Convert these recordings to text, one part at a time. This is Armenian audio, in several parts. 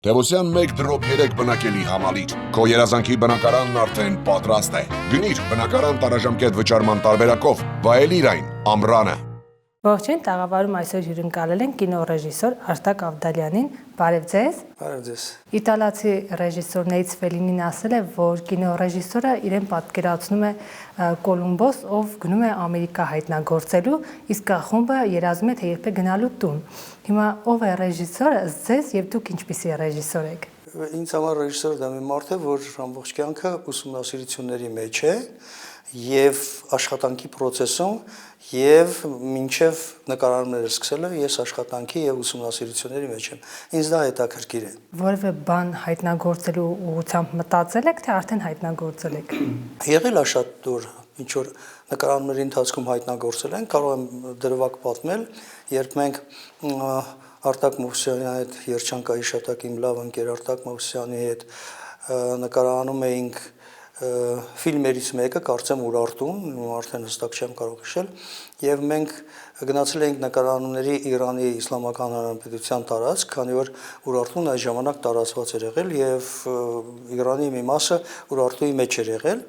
Տևոսյան 1 դրոպ 3 բնակելի համալիր։ Քո երազանքի բնակարանն արդեն պատրաստ է։ Գնիր բնակարան տարաժամկետ վճարման տարբերակով, վայելիր այն, ամռանը։ Ողջույն, տաղավարում այսօր հյուրընկալել են կինոռեժիսոր Արտակ Ավդալյանին։ Բարև ձեզ։ Բարև ձեզ։ Իտալացի ռեժիսորներից Ֆելինին ասել է, որ կինոռեժիսորը իրեն պատկերացնում է Կոլումբոս, ով գնում է Ամերիկա հայտնագործելու, իսկ խումբը երազում է, թե երբ է գնալու տուն։ Հիմա ով է ռեժիսորը, ձեզ եւ դուք ինչպիսի ռեժիսոր եք։ Ինձ համար ռեժիսորը դա մի մարդ է, որ ամբողջ կյանքը ուսումնասիրությունների մեջ է եւ աշխատանքի process-ում եւ մինչեւ նկարահանումները սկսելը ես աշխատանքի եւ ուսումնասիրությունների մեջ եմ։ Ինձ դա հետաքրքիր է։ Որևէ բան հայտնագործելու ուղղությամբ մտածել եք, թե արդեն հայտնագործել եք։ Եղել է շատ դուր, ինչ որ նկարահանումների ընթացքում հայտնագործել են, կարող եմ դրվագ պատմել, երբ մենք Արտակ Մովսյանի հետ երջանկայի շատակ իմ լավ ընկեր Արտակ Մովսյանի հետ նկարահանում էինք ֆիլմերից մեկը, կարծեմ Ուրարտուն, արդեն հստակ չեմ կարող հիշել, եւ մենք գնացել էինք նկարահանումների Իրանի Իսլամական Հանրապետության տարածք, քանի որ Ուրարտուն այդ ժամանակ տարածված էր եղել եւ Իրանի մի մասը Ուրարտուի մեջ էր եղել։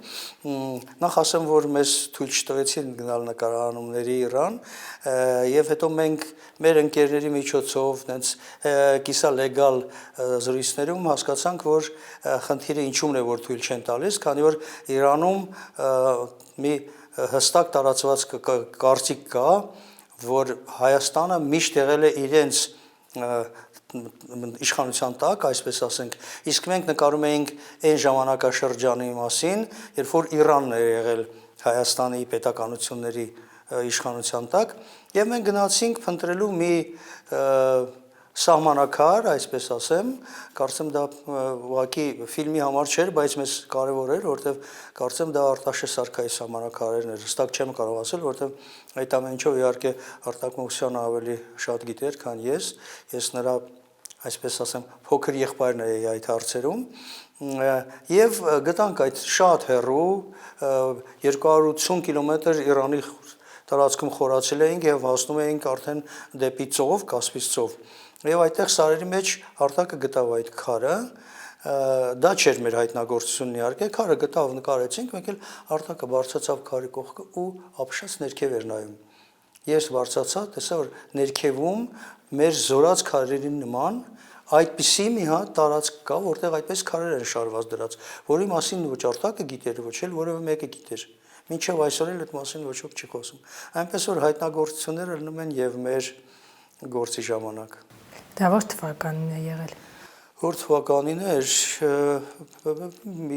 Նախ ասեմ, որ մեզ թույլ չտվեցին գնալ նկարահանումների Իրան, եւ հետո մենք մեր ընկերների միջոցով նենց կիսա լեգալ զրույցներում հասկացանք, որ խնդիրը ինչումն է, որ թույլ չեն տալիս, քանի որ Իրանում մի հստակ տարածված կարծիք կա, որ Հայաստանը միշտ եղել է իրենց իշխանության տակ, այսպես ասենք, իսկ մենք նկարում էինք այն ժամանակաշրջանի մասին, երբ որ Իրանն է եղել Հայաստանի պետականությունների իշխանության տակ, եւ մենք գնացինք փնտրելու մի սահմանակար, այսպես ասեմ, կարծեմ դա ուղղակի ֆիլմի համար չէր, բայց մեզ կարևոր էր, որովհետեւ կարծեմ դա Արտաշե Սարգսյանի սահմանակարերն էր, հստակ չեմ կարող ասել, որովհետեւ այդ ամեն ինչով իհարկե Արտակ Մովսյանը ավելի շատ գիտեր, քան ես նրա, այսպես ասեմ, փոքր եղբայրն էի այդ հարցերում, եւ գտանք այդ շատ հեռու 280 կիլոմետր Իրանի տարածքում խորացել էինք եւ հասնում էինք արդեն դեպի ծով, Կասպից ծով։ Եվ այդտեղ սարերի մեջ Արտակը գտավ այդ քարը, դա չէր մեր հայտնագործությունն իհարկե, քարը գտավ, նկարեցինք, մեկ էլ Արտակը բարձրացավ քարի կողքը ու ապշած ներքև էր նայում։ Ես բարձրացա, տեսա, որ ներքևում մեր զորած քարերի նման այդպիսի մի հատ տարածք կա, որտեղ այդպես քարեր են շարված դրած, որի մասին ոչ Արտակը գիտեր, ոչ էլ որևէ մեկը գիտեր։ Մինչև այսօր էլ այդ մասին ոչ ոք չի խոսում։ Այնպես որ հայտնագործությունները լինում են եւ մեր գործի ժամանակ։ Դա ոչ թվականին է եղել։ Որ թվականին էր,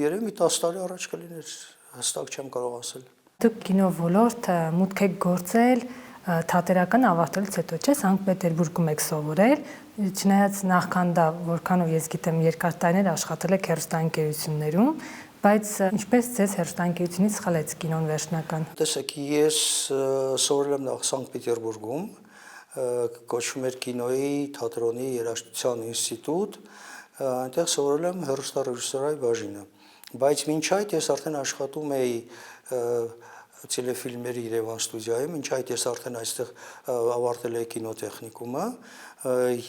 երևի մի 10 տարի առաջ կլիներ, հստակ չեմ կարող ասել։ Դուք կինո ոլորտը մուտք եք գործել թատերական ավարտելուց հետո, չէ՞, Սանկտ Պետերբուրգում եք սովորել, չնայած նախքան դա, որքանով ես գիտեմ, երկար տարիներ աշխատել եք հեռուստաընկերություններում, բայց ինչպես ձեզ հեռուստաընկերությունից խլեց կինոն վերջնական։ Տեսեք, ես սովորել եմ նախ Սանկտ Պետերբուրգում, կոչվում էր կինոյի, թատրոնի, երաժշտության ինստիտուտ, այնտեղ սովորել եմ հեռուստառեժիսորայի բաժինը, բայց մինչ այդ ես արդեն աշխատում էի տելեֆիլմերի Երևան ստուդիայում, մինչ այդ ես արդեն այստեղ ավարտել էի կինոտեխնիկումը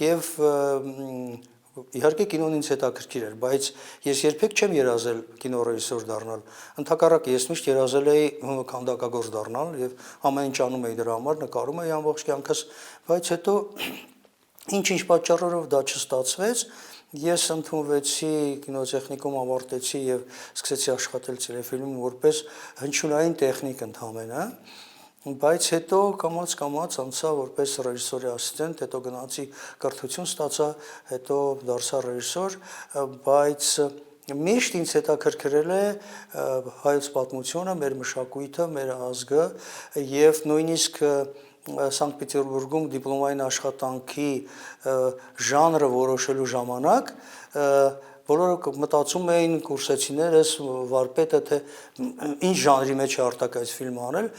եւ իհարկե կինոն ինձ հետաքրքիր էր, բայց ես երբեք չեմ երազել կինոռեժիսոր դառնալ։ Ընդհակառակը ես միշտ երազել էի քանդակագործ դառնալ եւ ամեն ինչ անում էի դրա համար, նկարում էի ամբողջ կյանքս, բայց հետո ինչ-ինչ պատճառներով դա չստացվեց։ Ես ընդունվեցի կինոտեխնիկում, ավարտեցի եւ սկսեցի աշխատել տելեֆիլմում որպես հնչյունային տեխնիկ ընդհանրապես, բայց հետո կամաց անցա որպես ռեժիսորի ասիստենտ, հետո գնացի կրթություն ստացա, հետո դարձա ռեժիսոր, բայց միշտ ինձ հետաքրքրել է հայոց պատմությունը, մեր մշակույթը, մեր ազգը եւ նույնիսկ Սանկտ Պետերբուրգում դիպլոմային աշխատանքի ժանրը որոշելու ժամանակ բոլորը մտածում էին կուրսեցիներս, վարպետը, թե ինչ ժանրի մեջ է Արտակ այս ֆիլմը անել,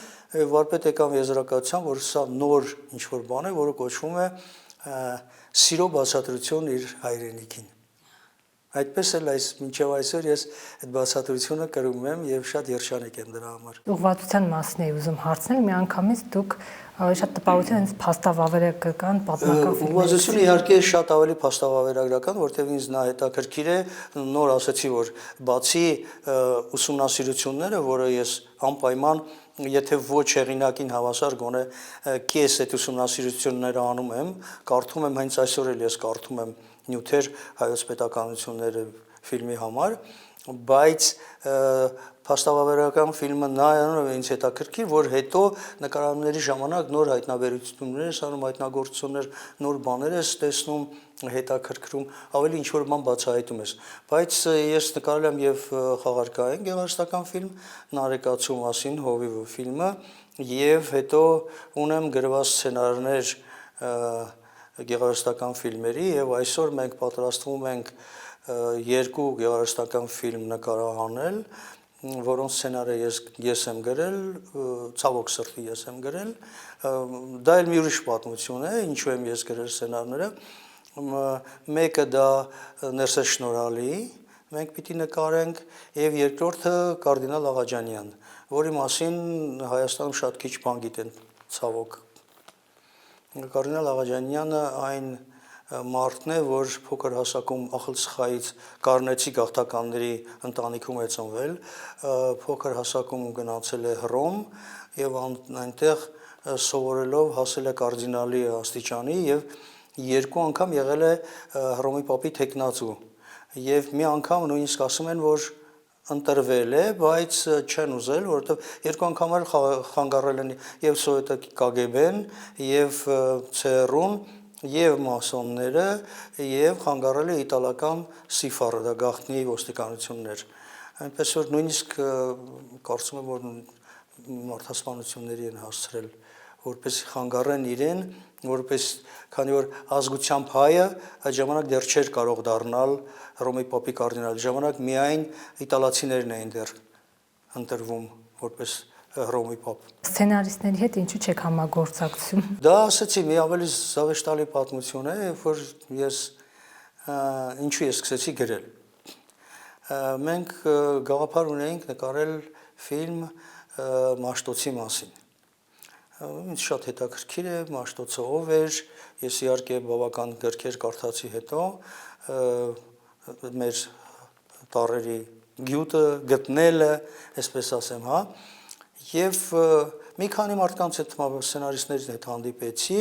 վարպետ եկավ եզրակացության, որ սա նոր ինչ-որ բան է, որը կոչվում է սիրո բացատրություն իր հայրենիքին։ Այդպես էլ մինչև այսօր ես այդ բացատրությունը կրում եմ եւ շատ երջանիկ եմ դրա համար։ Ուղղվածության մասին էի ուզում հարցնել, մի անգամից դուք ավելի շատ տպավորություն հենց փաստավավերագրական պատմական ֆիլմերից։ Ուղղվածությունը իհարկե շատ ավելի փաստավավերագրական, որտեղ ինձ նա հետաքրքիր է, նոր ասացի, որ բացի ուսումնասիրությունները, որը ես անպայման, եթե ոչ հեղինակին հավասար, գոնե կես այդ ուսումնասիրությունները անում եմ, կարդում եմ, հենց այսօր էլ ես կարդում եմ նյութեր հայոց պետականությունները ֆիլմի համար, բայց փաստավավերական ֆիլմը նայելով ինձ հետաքրքիր, որ հետո նկարահանումների ժամանակ նոր հայտնաբերություններ ես անում, հայտնագործություններ, նոր բաներ ես տեսնում, հետաքրքրում, ավելի ինչ որ բան բացահայտում ես։ Բայց ես նկարել եմ եւ խաղարկային գեղարվեստական ֆիլմ, Նարեկացու մասին հովիվը ֆիլմը, եւ հետո ունեմ գրված սցենարներ գեղարվեստական ֆիլմերի եւ այսօր մենք պատրաստվում ենք երկու գեղարվեստական ֆիլմ նկարահանել, որոնց սցենարը ես եմ գրել, ցավոք սրտի ես եմ գրել, դա էլ մի ուրիշ պատմություն է, ինչու եմ ես գրել սցենարները, մեկը դա Ներսես Շնորհալի, մենք պիտի նկարենք, եւ երկրորդը Կարդինալ Աղաջանյան, որի մասին Հայաստանում շատ քիչ բան գիտեն, ցավոք։ Կարդինալ Աղաջանյանը այն մարդն է, որ փոքր հասակում ախալցխայից Կարնեցի գաղթականների ընտանիքում է ծնվել, փոքր հասակում գնացել է Հռոմ եւ այնտեղ սովորելով հասել է կարդինալի աստիճանի եւ երկու անգամ եղել է Հռոմի պապի թեկնածու եւ մի անգամ նույնիսկ ասում են, որ ընտրվել է, բայց չեն ուզել, որովհետեւ երկու անգամ էլ խանգարել են եւ սովետի KGB-ն եւ ՑՌ-ուն եւ մասոնները եւ խանգարել է իտալական SIFAR-ը, դա գաղտնի ոստիկանություններ։ Այնպես որ նույնիսկ կարծում եմ, որ մարդասպանությունների են հասցրել, որպես խանգարեն իրեն, որպես քանի որ ազգությամբ հայը այդ ժամանակ դեռ չէր կարող դառնալ Հռոմի պապի կարդինալ, ժամանակ միայն իտալացիներն էին դեռ ընտրվում որպես Հռոմի պապ։ Սցենարիստների հետ ինչու չեք համագործակցում։ Դա ասացի, մի ավելի զավեշտալի պատմություն է, որ ես ինչու ես սկսեցի գրել։ Մենք գաղափար ունեինք նկարել ֆիլմ Մաշտոցի մասին։ Ինձ շատ հետաքրքիր է Մաշտոցը ով էր, ես իհարկե բավական գրքեր կարդացի հետո մեր տառերի գյուտը գտնելը, այսպես ասեմ, հա, եւ մի քանի մարդկանց հետ սցենարիստների հետ հանդիպեցի,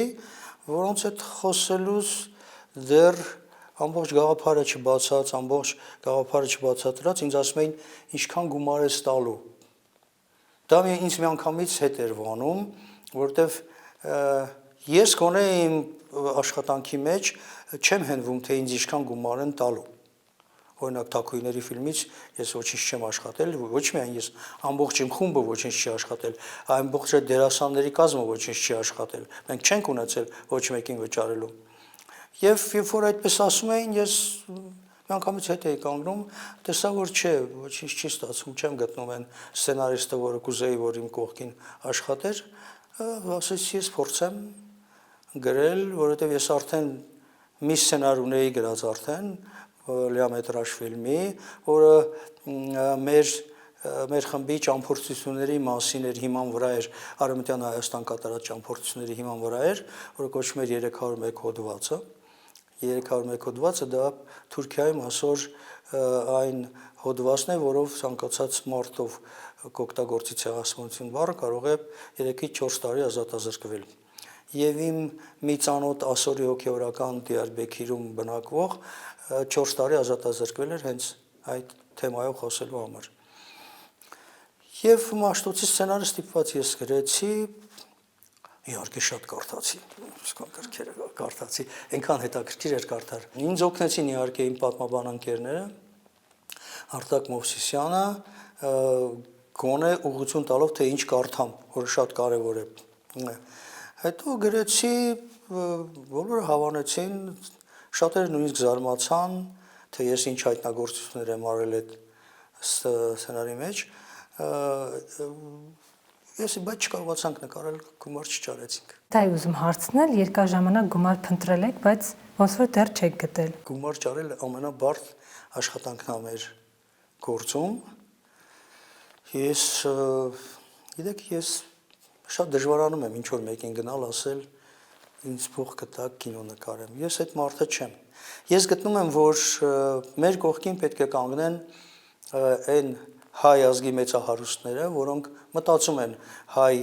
որոնց հետ խոսելուց դեռ ամբողջ գաղափարը չբացատրած ինձ ասում էին ինչքան գումար ես տալու։ Դա ինձ միանգամից հետ էր վանում, որովհետեւ ես գոնե իմ աշխատանքի մեջ չեմ հենվում, թե ինձ ինչքան գումար են տալու։ Օրինակ Թաքուիների ֆիլմից ես ոչինչ չեմ աշխատել, ոչ միայն ես, ամբողջ իմ խումբը ոչինչ չի աշխատել, ամբողջ այդ դերասանների կազմը ոչինչ չի աշխատել։ Մենք չենք ունեցել ոչ մեկին վճարելու։ Եվ երբ որ այդպես ասում էին, ես միանգամից հետ էի կանգնում, տեսա որ չէ, ոչինչ չի ստացվում, չեմ գտնում այն սցենարիստը, որը կուզեի, որ իմ կողքին աշխատեր, ասեցի ես փորձեմ գրել, որովհետև ես արդեն մի սցենար ունեի գրած արդեն լիամետրաժ ֆիլմի, որը մեր խմբի ճամփորդությունների մասին էր, հիման վրա էր, Արևմտյան Հայաստան կատարած ճամփորդությունների հիման վրա էր, որը կոչվում էր 301 հոդվածը։ 301 հոդվածը դա Թուրքիայում այսօր այն հոդվածն է, որով ցանկացած մարդով կօգտագործի ցեղասպանություն բառը կարող է 3-ից 4 տարի ազատազրկվել։ Եվ իմ մի ծանոթ ասորի հոգեորական Դիարբեքիրում բնակվող 4 տարի ազատազրկվել էր հենց այդ թեմայով խոսելու համար։ Եվ Մաշտոցի սցենարը ստիպված ես գրեցի, իհարկե շատ կարդացի, գրքերը կարդացի, այնքան հետաքրքիր էր կարդալ։ Ինձ օգնեցին իհարկե իմ պատմաբան ընկերները, Արտակ Մովսիսյանը, գոնե ուղղություն տալով, թե ինչ կարդամ, որը շատ կարևոր է։ Հետո գրեցի, բոլորը հավանեցին, շատերը նույնիսկ զարմացան, թե ես ինչ հայտնագործություններ եմ արել այդ սցենարի մեջ, բայց չկարողացանք նկարել, գումար չճարեցինք։ Դա է ուզում հարցնել, երկար ժամանակ գումար փնտրել եք, բայց ոնց որ դեռ չեք գտել։ Գումար ճարելը ամենաբարդ աշխատանքն է մեր գործում։ Գիտեք, ես շատ դժվարանում եմ ինչ որ մեկին գնալ ասել ինձ փող կտակ կինո նկարեմ։ Ես այդ մարդը չեմ։ Ես գտնում եմ, որ մեր կողքին պետք է կանգնեն այն հայ ազգի մեծահարուստները, որոնք մտածում են հայ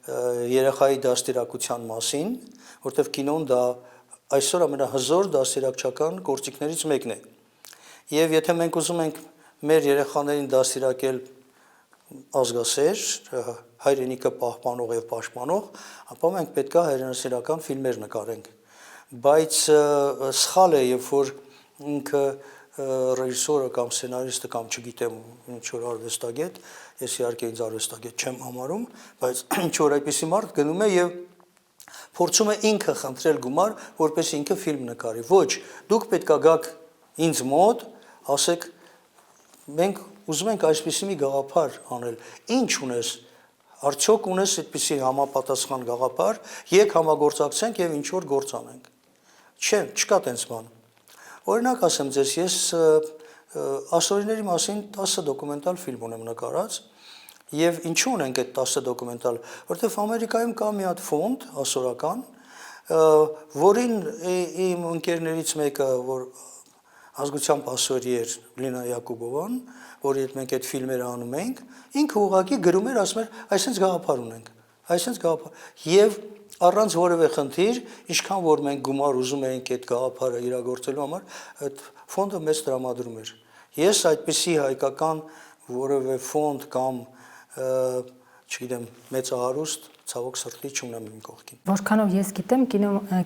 երեխայի դաստիարակության մասին, որտեղ կինոն դա այսօր ամենահզոր դաստիարակչական գործիքներից մեկն է։ Եվ եթե մենք ուզում ենք մեր երեխաներին դաստիարակել ազգասեր, հայրենիքը պահպանող եւ պաշտպանող, ապա մենք պետք է հայրենասիրական ֆիլմեր նկարենք։ Բայց սխալ է, երբ որ ինքը ռեժիսորը կամ սցենարիստը կամ չգիտեմ ինչ որ արվեստագետ, ես իհարկե ինձ արվեստագետ չեմ համարում, բայց ինչ որ այդպիսի մարդ գնում է եւ փորձում է ինքը խնդրել գումար, որպես ինքը ֆիլմ նկարի։ Ոչ, դուք պետք է գաք ինձ մոտ, ասեք մենք ուզում ենք այսպիսի մի գաղափար անել։ Ինչ ունես։ Արդյոք ունես այդպիսի համապատասխան գաղափար, եք համագործակցենք եւ ինչ որ գործ անենք։ Չէ, չկա տենց բան։ Օրինակ ասեմ ձեզ, ես ասորիների մասին 10 դոկումենտալ ֆիլմ ունեմ նկարած, եւ ինչու ունենք այդ 10 դոկումենտալ, որտեղ Ամերիկայում կա մի հատ ֆոնդ ասորական, որին իմ ընկերներից մեկը, որ ազգությամբ ասորի էր Լինա Յակուբովան, որի հետ մենք այդ ֆիլմերը անում ենք, ինքը ուղղակի գրում էր, ասում էր, այսպես գաղափար ունենք, այսպես գաղափար, եւ առանց որևէ խնդիր, ինչքան որ մենք գումար ուզում էինք այդ գաղափարը իրագործելու համար, այդ ֆոնդը մեզ տրամադրում էր։ Ես այդպիսի հայկական որևէ ֆոնդ կամ չգիտեմ, մեծահարուստ ցավոք սրտի չունեմ իմ կողքին։ Որքանով ես գիտեմ,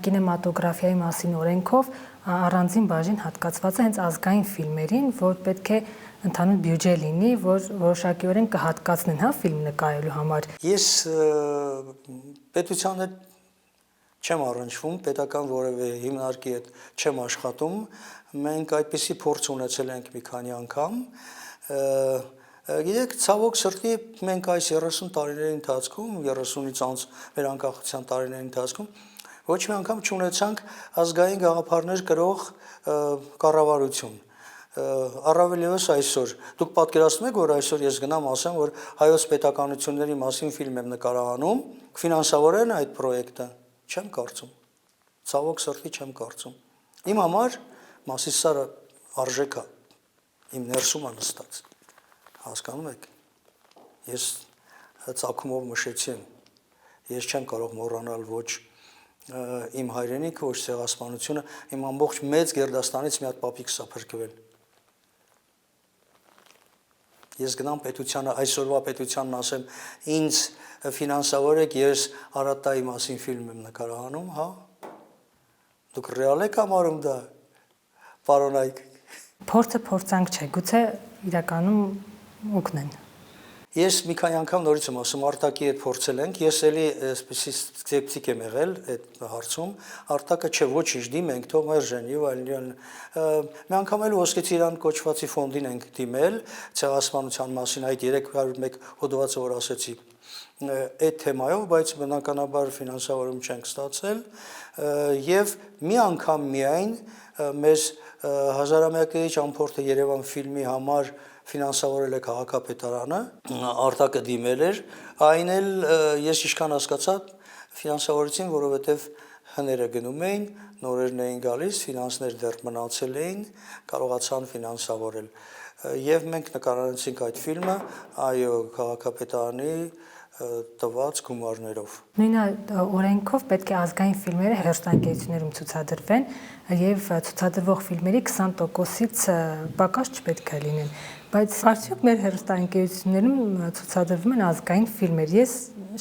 կինեմատոգրաֆիայի մասին օրենքով առանձին բաժին հատկացված է հենց ազգային ֆիլմերին, որ պետք է ընդհանուր բյուջե լինի, որ որոշակիորեն կհատկացնեն, հա, ֆիլմ նկարելու համար։ Ես պետության հետ չեմ առնչվում, պետական որևէ հիմնարկի հետ չեմ աշխատում, մենք այդպիսի փորձ ունեցել ենք մի քանի անգամ։ Գիտեք, ցավոք սրտի մենք այս 30 տարիների ընթացքում, 30-ից անց մեր անկախության տարիների ընթացքում ոչ մի անգամ չունեցանք ազգային գաղափարներ կրող կառավարություն։ Առավել ևս այսօր դուք պատկերացնում եք, որ այսօր ես գնամ ասեմ, որ հայոց պետականությունների մասին ֆիլմ եմ նկարահանում, ֆինանսավորեն այդ պրոյեկտը, չեմ կարծում։ Ցավոք սրտի չեմ կարծում։ Իմ համար Մասիսարը արժեք է, իմ ներսում է նստած։ Հասկանում եք։ Ես ծագումով մշեցի եմ։ Ես չեմ կարող մոռանալ ոչ իմ հայրենիքը, ոչ ցեղասպանությունը, իմ ամբողջ մեծ Գերդաստանից մի հատ պապիկ սա փրկվել։ Ես գնամ պետությանը, այսօրվա պետությանն ասեմ, ինձ ֆինանսավորեք, ես Արատայի մասին ֆիլմ եմ նկարահանում, հա։ Դուք ռեալ եք համարում դա, պարոնայք։ Փորձը փորձանք չէ, գուցե իրականում օգնեն։ Ես մի քանի անգամ նորից եմ ասում, Արտակի հետ փորձել ենք, ես էլի այսպեսի սկեպտիկ եմ եղել այդ հարցում, Արտակը չէ, ոչինչ դիմենք, թող մերժեն եւ այլն։ Մի անգամ էլ ոսկեցի իրան կոչվածի ֆոնդին ենք դիմել, ցեղասպանության մասին այդ 301 հոդվածը որ ասեցի այդ թեմայով, բայց բնականաբար ֆինանսավորում չենք ստացել եւ մի անգամ միայն մեր հազարամյակների ճամփորդը Երևան ֆիլմի համար ֆինանսավորել է քաղաքապետարանը, Արտակը դիմել էր, այն էլ ես ինչքան հասկացա ֆինանսավորեցին, որովհետև հները գնում էին, նորերն էին գալիս, ֆինանսներ դեռ մնացել էին, կարողացան ֆինանսավորել։ Եվ մենք նկարահանեցինք այդ ֆիլմը, այո, քաղաքապետարանի տված գումարներով։ Նույն օրենքով պետք է ազգային ֆիլմերը հեռուստաընկերություններում ցուցադրվեն եւ ցուցադրվող ֆիլմերի 20%-ից պակաս չպետք է լինեն։ Բայց արդյոք մեր հեռուստաընկերություններում ցուցադրվում են ազգային ֆիլմեր։ Ես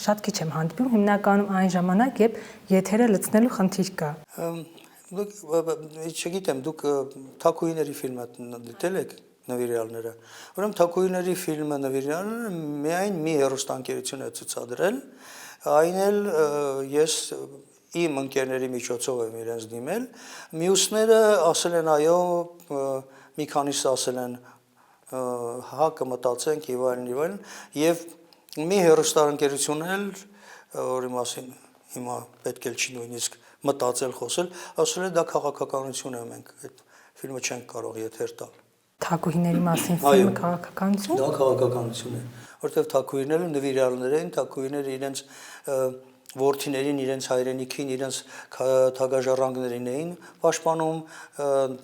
շատ քիչ եմ հանդիպում, հիմնականում այն ժամանակ, երբ եթերը լցնելու խնդիր կա։ Դուք չգիտեմ, դուք Թակուիների ֆիլմը դիտել եք նվիրյալները։ Ուրեմն Թակուիների ֆիլմը նվիրյալները միայն մի հեռուստաընկերություն է ցուցադրել, այն էլ ես իմ ընկերների միջոցով եմ իրենց դիմել, մյուսները ասել են այո, մի քանիսը ասել են հա կմտածենք եւ այլն, եւ մի հեռուստաընկերություն էլ, որի մասին հիմա պետք է չի նույնիսկ մտածել խոսել, ասել է դա քաղաքականություն է, մենք այդ ֆիլմը չենք կարող եթեր տալ։ Թակուհիների մասին ֆիլմը քաղաքականություն։ Դա քաղաքականություն է։ որտեղ թակուհիները նվիրյալներ էին, թակուհիները իրենց որդիներին, իրենց հայրենիքին, իրենց թագաժառանգներին էին պաշտպանում,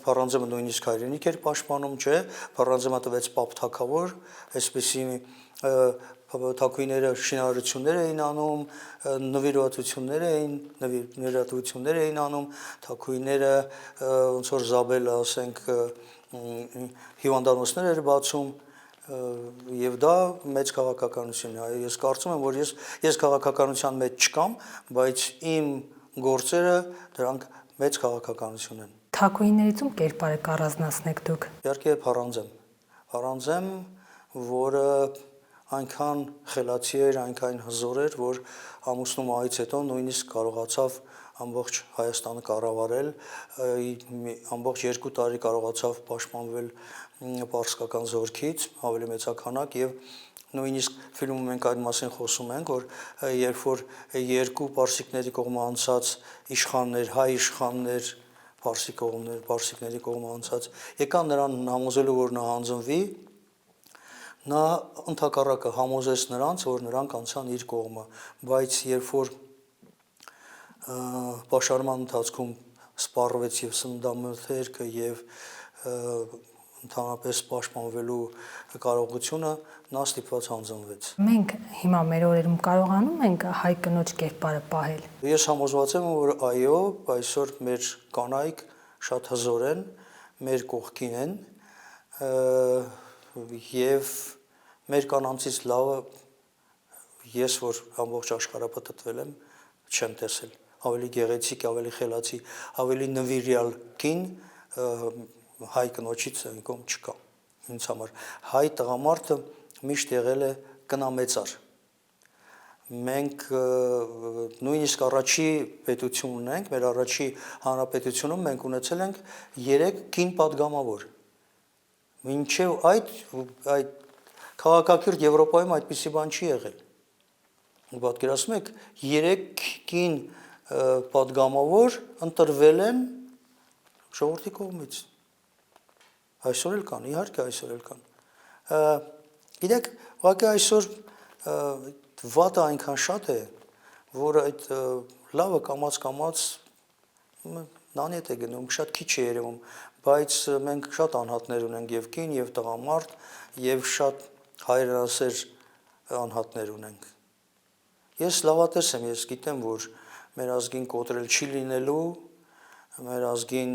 Փառանձեմը նույնիսկ հայրենիք էր պաշտպանում, չէ, Փառանձեմը տվեց պապ թագավոր, այսպեսի թակուհիները շինարարություններ էին անում, նվիրատվություններ էին անում, թակուհիները ոնց որ Զաբելը, ասենք, հիվանդանոցներ էր բացում, եւ դա մեծ քաղաքականություն է։ Ես կարծում եմ, որ ես քաղաքականության մեջ չկամ, բայց իմ գործերը դրանք մեծ քաղաքականություն են։ Թակուհիներից ում կերպարը կառանձնացնեք դուք։ Իհարկե Փառանձեմ, որը այնքան խելացի էր, այնքան հզոր էր, որ ամուսնու մահից հետո նույնիսկ կարողացավ ամբողջ Հայաստանը կառավարել, ամբողջ 2 տարի կարողացավ պաշտպանվել պարսկական զորքից, ավելի մեծաքանակ, եւ նույնիսկ ֆիլմում մենք այդ մասին խոսում ենք, որ երբ որ 2 պարսիկների կողմը անցած իշխաններ, հայ իշխաններ, պարսիկների կողմը անցած, եկան նրան համոզելու, որ նա հանձնվի, նա ընդհակառակը համոզեց նրանց, որ նրանք անցան իր կողմը, բայց երբ որ պաշարման ընթացքում սպառվեց եւ սննդամթերքը եւ ընդհանրապես պաշտպանվելու կարողությունը, նա ստիպված հանձնվեց։ Մենք հիմա մեր օրերում կարողանում ենք հայ կնոջ կերպարը պահել։ Ես համոզված եմ, որ այո, այսօր մեր կանայք շատ հզոր են, մեր կողքին են, եւ մեր կանանցից լավը ես, որ ամբողջ աշխարհը պատտվել եմ, չեմ տեսել։ Ավելի գեղեցիկ, ավելի խելացի, ավելի նվիրյալ կին հայ կնոջից այնքան չկա ինձ համար։ Հայ տղամարդը միշտ եղել է կնամեծար։ Մենք նույնիսկ առաջի պետություն ունենք, մեր առաջի հանրապետությունում մենք ունեցել ենք 3 կին падգամավոր։ Մինչև այդ քաղաքակիրթ Եվրոպայում այդպիսի բան չի եղել։ Պատկերացնում եք, 3 կին падգամավոր ընտրվել են ժողովրդի կողմից։ Այսօր էլ կան, իհարկե այսօր էլ կան։ Գիտեք, ուղղակի այսօր վատը այնքան շատ է, որ այդ լավը կամաց նանյետ է գնում, շատ քիչ է երևում, բայց մենք շատ անհատներ ունենք եւ կին, եւ տղամարդ, եւ շատ հայրենասեր անհատներ ունենք։ Ես լավատես եմ, ես գիտեմ, որ մեր ազգին կոտրել չի լինելու, մեր ազգին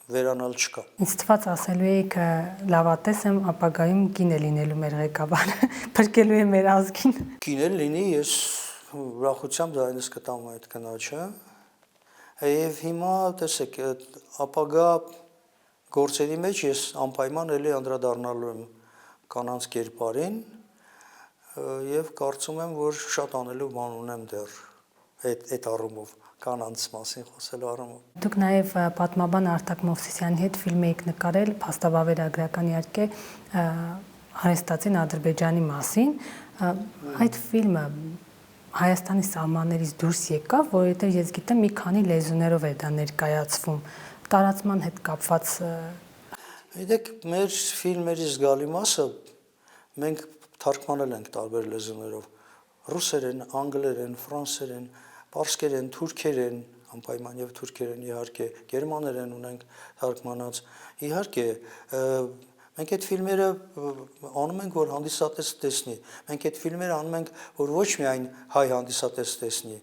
վերանալ չկա։ Ինձ թվաց ասելու եք լավատես եմ, ապագայում կին է լինելու մեր ղեկավարը, փրկելու է մեր ազգին։ Կին էլ լինի, ես ուրախությամբ ձայնս կտամ այդ կնոջը։ Եվ հիմա տեսեք, ապագա գործերի մեջ ես անպայման էլի անդրադառնալու եմ կանանց կերպարին եւ կարծում եմ, որ շատ անելու բան ունեմ դեռ այդ առումով, կանանց մասին խոսելու առումով։ Դուք նաև պատմաբան Արտակ Մովսիսյանի հետ ֆիլմ եք նկարել, փաստավավերագրական իհարկե Արեստացին Ադրբեջանի մասին։ Այդ ֆիլմը Հայաստանի սահմաններից դուրս եկավ, որովհետև ես գիտեմ մի քանի լեզուներով է դա ներկայացվում։ Տարածման հետ կապված Գիտեք, մեր ֆիլմերի զգալի մասը մենք թարգմանել ենք տարբեր լեզուներով՝ ռուսերեն, անգլերեն, ֆրանսերեն, պարսկերեն, թուրքերեն, անպայման եւ թուրքերեն իհարկե, գերմաներեն ունենք թարգմանած։ Իհարկե, մենք այդ ֆիլմերը անում ենք, որ հանդիսատես տեսնի։ Մենք այդ ֆիլմերը անում ենք, որ ոչ միայն հայ հանդիսատես տեսնի,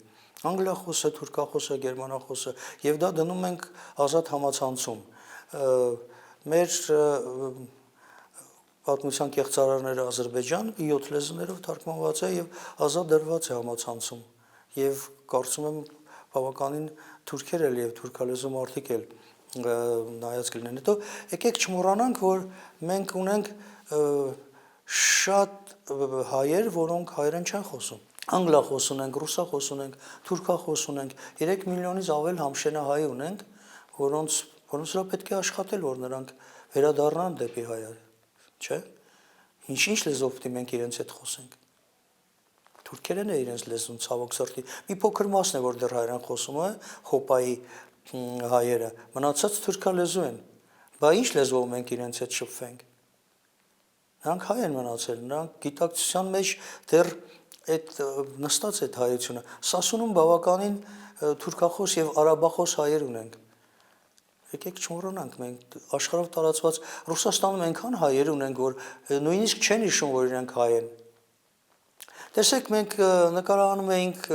անգլիախոսը, թուրքախոսը, գերմանախոսը, եւ դա դնում ենք ազատ համացանցում։ Մեր պատմության կեղծարարները Ադրբեջան 7 լեզուներով թարգմանված է եւ ազատ դրված է համացանցում։ Եվ կարծում եմ բավականին թուրքեր էլ եւ թուրքալեզու մարդիկ էլ նայած կլինեն։ Հետո եկեք չմոռանանք, որ մենք ունենք շատ հայեր, որոնք հայերեն չեն խոսում։ Անգլախոս ունենք, ռուսախոս ունենք, թուրքախոս ունենք, 3 միլիոնից ավել համշենահայ ունենք, որոնց պետք է աշխատել, որ նրանք վերադառնան դեպի հայեր, չէ՞։ Ինչ լեզվով պետք է մենք իրենց հետ խոսենք։ Թուրքերեն է իրենց լեզուն, ցավոք սրտի։ Մի փոքր մասն է, որ դեռ հայերեն խոսում է, Հոպայի հայերը, մնացած թուրքալեզու են։ Բա ինչ լեզվով մենք իրենց հետ շփվենք։ Նրանք հայ են մնացել, նրանք գիտակցության մեջ դեռ այդ նստած այդ հայությունը։ Սասունում բավականին թուրքախոս եւ արաբախոս հայեր ունենք։ Եկեք չմոռանանք, մենք աշխարհով տարածված Ռուսաստանում այնքան հայեր ունենք, որ նույնիսկ չեն հիշում, որ իրենք հայ են։ Տեսեք, մենք նկարահանում էինք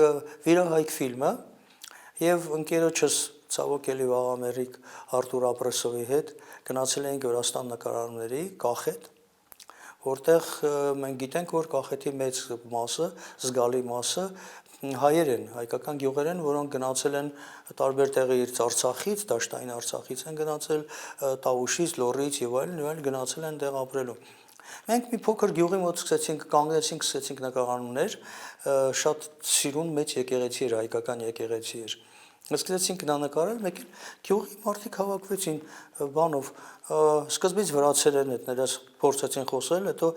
Վիրահայք ֆիլմը եւ ընկերոջս ցավոք էլի վաղամերիկ Արտուր Ապրեսովի հետ գնացել էինք Վրաստան նկարահանումների Կախետ, որտեղ մենք գիտենք, որ Կախետի մեծ մասը, զգալի մասը հայեր են, հայկական գյուղեր են, որոնք գնացել են տարբեր տեղից Արցախից, Դաշտային Արցախից են գնացել, Տավուշից, Լոռից եւ այլն գնացել են տեղ ապրելու։ Մենք մի փոքր գյուղի մոտ սկսեցինք, կանգնեցինք, սկսեցինք նկարահանումներ, շատ սիրուն մեծ եկեղեցի էր, հայկական եկեղեցի էր։ Սկսեցինք նա նկարել, մեկ էլ գյուղի մարդիկ հավաքվեցին բանով, սկզբից վրացերեն հետներս փորձեցին խոսել, հետո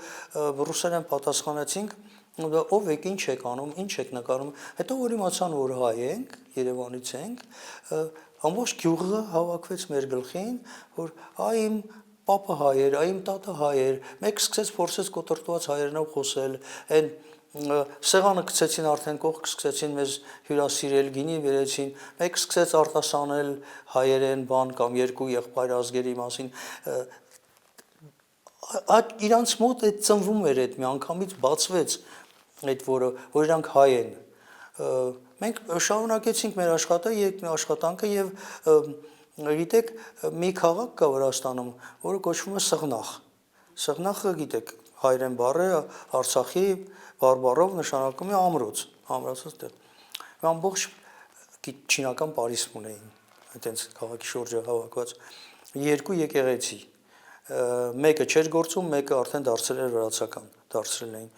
ռուսերեն պատասխանեցինք, ով եք, ինչ եք անում, ինչ եք նկարում, հետո որ իմացան, որ հայ ենք, Երևանից ենք, ամբողջ գյուղը հավաքվեց մեր գլխին, որ այ իմ պապը հայ էր, այ իմ տատը հայ էր, մեկ սկսեց փորձեց կոտրտված հայերենով խոսել, այն սեղանը գցեցին արդեն կողք, սկսեցին մեզ հյուրասիրել, գինի վերեցին, մեկ սկսեց արտասանել հայերեն բան կամ երկու եղբայր ազգերի մասին, իրանց մոտ այդ ծնվում էր այդ մի անգամից բացվեց այդ որ իրանք հայ են, մենք շարունակեցինք մեր աշխատանքը եւ գիտեք մի քաղաք կա Վրաստանում, որը կոչվում է Սղնախ, Սղնախը գիտեք հայերեն բառ է Արցախի բարբառով նշանակում է ամրոց, ամրոցից տեղ։ Ամբողջ չինական Փարիզ ունեին, այտենց քաղաքի շուրջը հավաքված երկու եկեղեցի, մեկը չէր գործում, մեկը արդեն դարձել էր վրացական, դարձրել էին։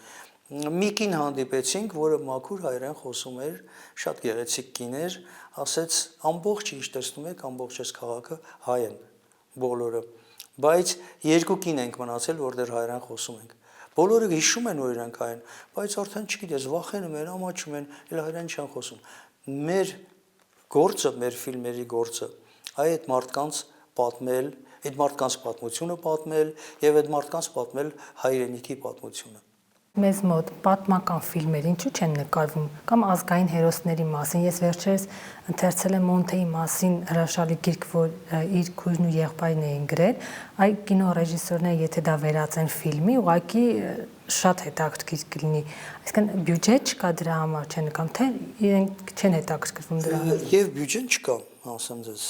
Մի կին հանդիպեցինք, որը մաքուր հայերեն խոսում էր, շատ գեղեցիկ կին էր, ասեց ամբողջ ինչ տեսնում եք, ամբողջ այս քաղաքը հայ են, բոլորը, բայց երկու կին ենք մնացել, որտեղ հայերեն խոսում ենք։ Բոլորը հիշում են, որ իրանք հայ են, բայց արդեն չգիտես, վախենում են, ամաչում են, էլ հայերեն չեն խոսում։ Մեր գործը, մեր ֆիլմերի գործը, այդ մարդկանց պատմել, այդ մարդկանց պատմությունը պատմել եւ այդ մարդկանց պատմել հայրենիքի պատմությունը։ Մեզ մոտ պատմական ֆիլմեր ինչու չեն նկարվում կամ ազգային հերոսների մասին։ Ես վերջերս ընթերցել եմ Մոնտեի մասին հրաշալի գիրք, որ իր քույրն ու եղբայրն էին գրել։ Այ կինոռեժիսորները, եթե դա վերածեն ֆիլմի, ուղղակի շատ հետաքրքիր կլինի։ Այսինքն բյուջե չկա դրա համար, չեն նկարում, թե իրենք չեն հետաքրքրվում դրա համար։ Եվ բյուջեն չկա, ասեմ ձեզ։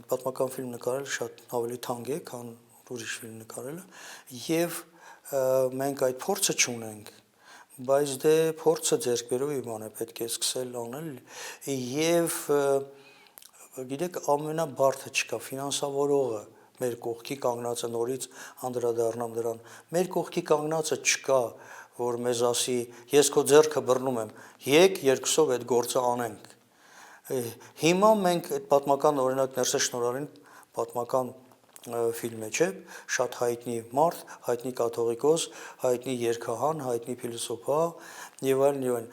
Պատմական ֆիլմ նկարել շատ ավելի թանկ է, քան ուրիշ ֆիլմ նկարելը, եւ մենք այդ փորձը չունենք, բայց դե փորձը ձեռք բերով իման է պետք է սկսել անել եւ գիտեք ամենաբարդը չկա ֆինանսավորողը մեր կողքի կանգնածը նորից անդրադառնամ դրան մեր կողքի կանգնածը չկա որ մեզ ասի ես քո ձեռքը բռնում եմ եկ երկուսով այդ գործը անենք հիմա մենք այդ պատմական օրինակ ներսե շնորհալին պատմական ֆիլմ է, չէ, շատ հայտնի մարդ, հայտնի կաթողիկոս, հայտնի երգահան, հայտնի փիլիսոփա եւ այլն։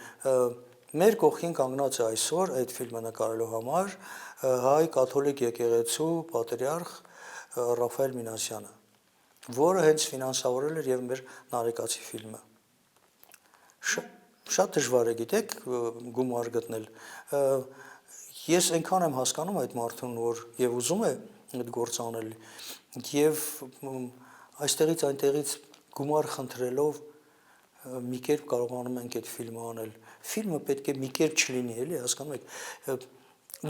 Մեր կողքին կանգնած է այսօր այդ ֆիլմը նկարելու համար հայ կաթոլիկ եկեղեցու պատրիարխ Ռաֆայել Մինասյանը, որը հենց ֆինանսավորել էր եւ մեր Նարեկացի ֆիլմը։ Շատ դժվար է, գիտեք, գումար գտնել։ Ես այնքան եմ հասկանում այդ մարդուն, որ եւ ուզում է այդ գործը անել եւ այստեղից այնտեղից գումար խնդրելով մի կերպ կարողանում ենք այդ ֆիլմը անել ֆիլմը պետք է մի կերպ չլինի էլի հասկանում եք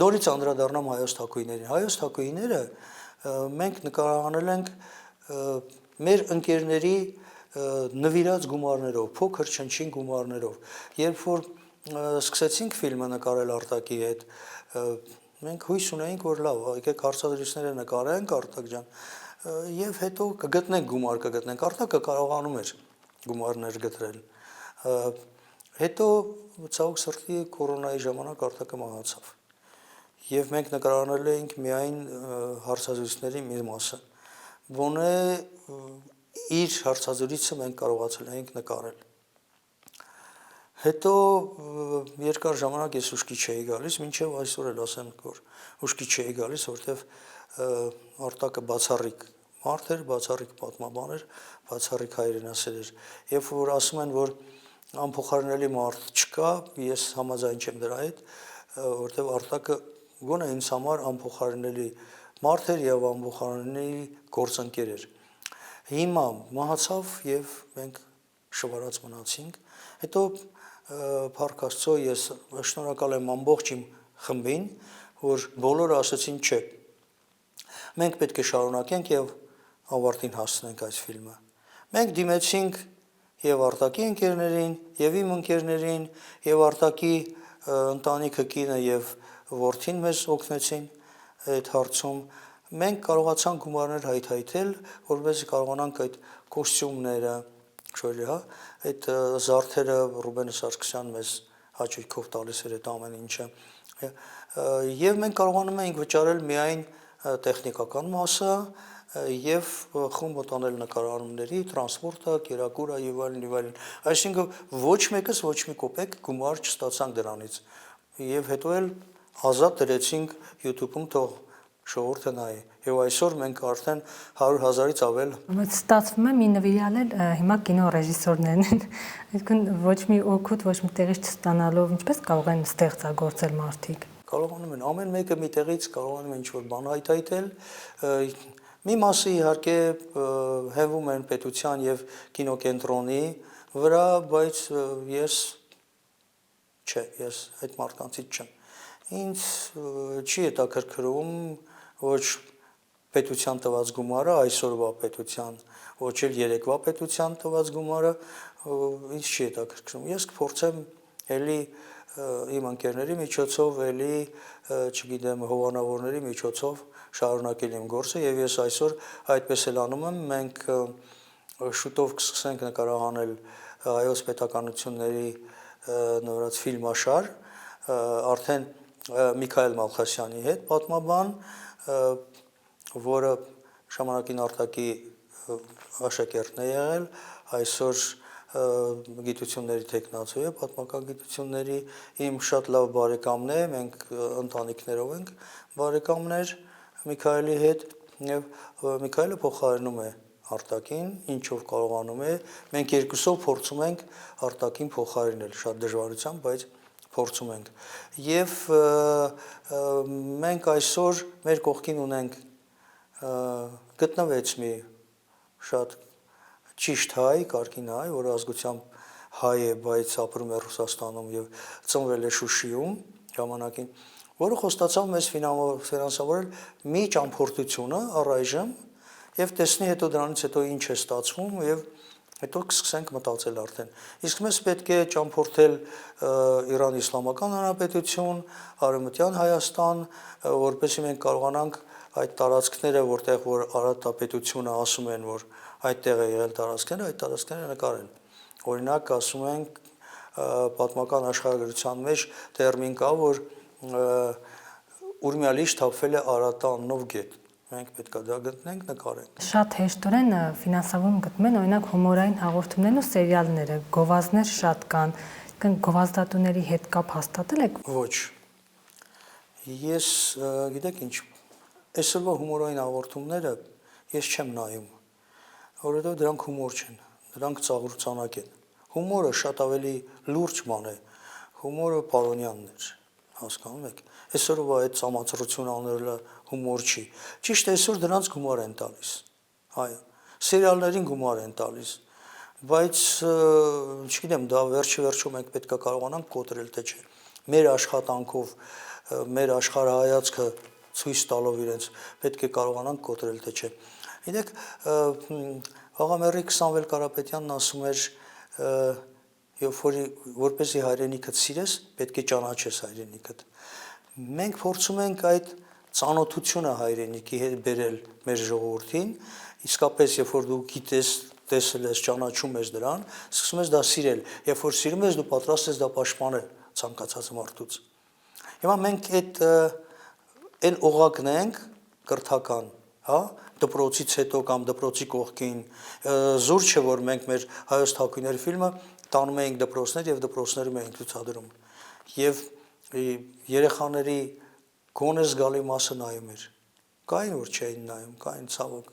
նորից անդրադառնամ Հայոց Թագուհիներին Հայոց Թագուհիները մենք նկարահանել ենք մեր ընկերների նվիրած գումարներով փոքր չնչին գումարներով երբ որ սկսեցինք ֆիլմը նկարել Արտակի հետ մենք հույս ունեինք, որ լավ, եկեք հարցազրույցները նկարենք Արտակ ջան, եւ հետո կգտնենք գումար, կգտնենք Արտակը կարողանում էր գումարներ գտրել։ Հետո ցավոք սրտի կորոնայի ժամանակ Արտակը մահացավ։ Եվ մենք նկարահանել էինք միայն հարցազրույցների մի մասը։ Բոնե իր հարցազրույցը մենք կարողացել էինք նկարել։ Հետո երկար ժամանակ ես ուշքի չէի գալիս, մինչև այսօր էլ ասեմ, որ ուշքի չէի գալիս, որտեվ Արտակը բացառիկ մարդ էր, բացառիկ պատմաբան էր, բացառիկ հայրենասեր էր։ Երբ որ ասում են, որ անփոխարինելի մարդ չկա, ես համաձայն չեմ դրա հետ, որտեղ Արտակը գոնե ինձ համար անփոխարինելի մարդ էր եւ անփոխարինելի գործընկեր էր։ Հիմա մահացավ եւ մենք շվարած մնացինք։ Հետո Փառք Աստծո ես շնորհակալ եմ ամբողջ իմ խմբին, որ բոլորը ասացին չէ։ Մենք պետք է շարունակենք եւ ավարտին հասցնենք այս ֆիլմը։ Մենք դիմեցինք եւ Արտակի ընկերներին, եւ իմ ընկերներին, եւ Արտակի ընտանիքը կինը եւ որդին մեզ օգնեցին այդ հարցում։ Մենք կարողացանք գումարներ հայթայթել, որովհետեւ կարողանանք այդ կոստյումները, շոյլի, հա, այդ զարդերը Ռուբեն Սարգսյան մեզ հաճույքով տալիս էր այդ ամեն ինչը։ Եվ մենք կարողանում էինք վճարել միայն տեխնիկական մասը եւ խումբ տանել նկարահանումների, տրանսպորտը, կերակուրը եւ այլն։ Այսինքն ոչ մեկս ոչ մի կոպեկ գումար չստացանք դրանից։ Եվ հետո էլ ազատ դրեցինք YouTube-ում թող ժողովուրդը նայի։ Եվ այսօր մենք արդեն 100,000-ից ավել։ Բայց ստացվում է մի նվիրալ էլ հիմա կինո ռեժիսորներն են։ Այսինքն ոչ մի օգուտ, ոչ մի տեղից չստանալով ինչպես կարող են ստեղծագործել մարդիկ։ Կարողանում են ամեն մեկը մի տեղից կարողանում են ինչ-որ բան հայտայտել։ Մի մասը իհարկե հենվում են պետության եւ կինոկենտրոնի վրա, բայց ես այդ մարդկանցից չեմ։ Ինձ չի հետաքրքրում ոչ պետության տված գումարը, այսօրվա պետության, ոչ էլ երեկվա պետության տված գումարը, ինձ չի հետաքրքրում։ Ես կփորձեմ էլի իմ ընկերների միջոցով, էլի, չգիտեմ, հովանավորների միջոցով շարունակել իմ գործը եւ ես այսօր այդպես էլ անում եմ։ Մենք շուտով կսկսենք նկարահանել հայոց պետականությունների նորած ֆիլմաշար, արդեն Միքայել Մալխասյանի հետ պատմաբան, որը ժամանակին Արտակի աշակերտն է եղել, այսօր գիտությունների տեխնացու է, պատմական գիտությունների իմ շատ լավ բարեկամն է, մենք ընտանիքներով ենք բարեկամներ Միքայելի հետ եւ Միքայելը փոխարինում է Արտակին, ինչով կարողանում է, մենք երկուսով փորձում ենք Արտակին փոխարինել, շատ դժվարությամբ, բայց փորձում ենք։ Եվ մենք այսօր մեր կողքին ունենք գտնվեց մի շատ ճիշտ հայ, կարգին հայ, որը ազգությամբ հայ է, բայց ապրում է Ռուսաստանում եւ ծնվել է Շուշիում ժամանակին, որը խոստացավ մեզ ֆինանսավորել մի ճամփորդությունը առայժմ եւ տեսնի հետո դրանից հետո ինչ է ստացվում եւ հետո կսկսենք մտածել արդեն։ Իսկ մեզ պետք է ճամփորդել Իրան Իսլամական Հանրապետություն, Արևմտյան Հայաստան, որպեսզի մենք կարողանանք այդ տարածքները, որտեղ որ Արարատապետությունը ասում են, որ այդտեղ է եղել տարածքները, այդ տարածքները նկարեն։ Օրինակ ասում ենք պատմական աշխարհագրության մեջ տերմին կա, որ Ուրմիալիչ թափվել է Արարատա անունով գետ։ Մենք պետք է դա գտնենք, նկարենք։ Շատ հեշտորեն ֆինանսավորում գտնում են օրինակ հումորային հաղորդումներն ու սերիալները, գովազդներ շատ կան։ Այսինքն գովազդատուների հետ կապ հաստատել եք։ Ոչ։ Ես գիտեք ինչ, այսօրվա հումորային հաղորդումները ես չեմ նայում, որովհետև դրանք հումոր չեն, դրանք ծաղրուծանակ են։ Հումորը շատ ավելի լուրջ բան է։ Հումորը պարոնյանն է, հասկանում եք։ Այսօրվա այդ ծամացրություն անելը հումոր չի։ Ճիշտ է, այսօր դրանց գումար են տալիս։ Այո, սերիալներին գումար են տալիս, բայց չգիտեմ, դա վերջի մենք պետք է կարողանանք կոտրել, թե չէ։ Մեր աշխատանքով, մեր աշխարհայացքը ցույց տալով իրենց պետք է կարողանանք կոտրել, թե չէ։ Գիտեք, Աղամերի Սամվել Կարապետյանն ասում էր, որպեսզի հայրենիքդ սիրես, պետք է ճանաչես հայրենիքդ։ Մենք փորձում ենք այդ ծանոթությունը հայրենիքի հետ բերել մեր ժողովրդին, իսկապես երբ որ դու գիտես, տեսել ես, ճանաչում ես դրան, սկսում ես դա սիրել, երբ որ սիրում ես, դու պատրաստ ես դա պաշտպանել ցանկացած մարդուց։ Հիմա մենք այն օղակն ենք կրթական, հա, դպրոցից հետո կամ դպրոցի կողքին, զուր չէ, որ մենք մեր հայոց թագուհիների ֆիլմը տանում էինք դպրոցներ եւ դպրոցներում էինք ցուցադրում։ Եվ երեխաների գոնե զգալի մասը նայում էր։ Կային որ չէին նայում, կային ցավոք։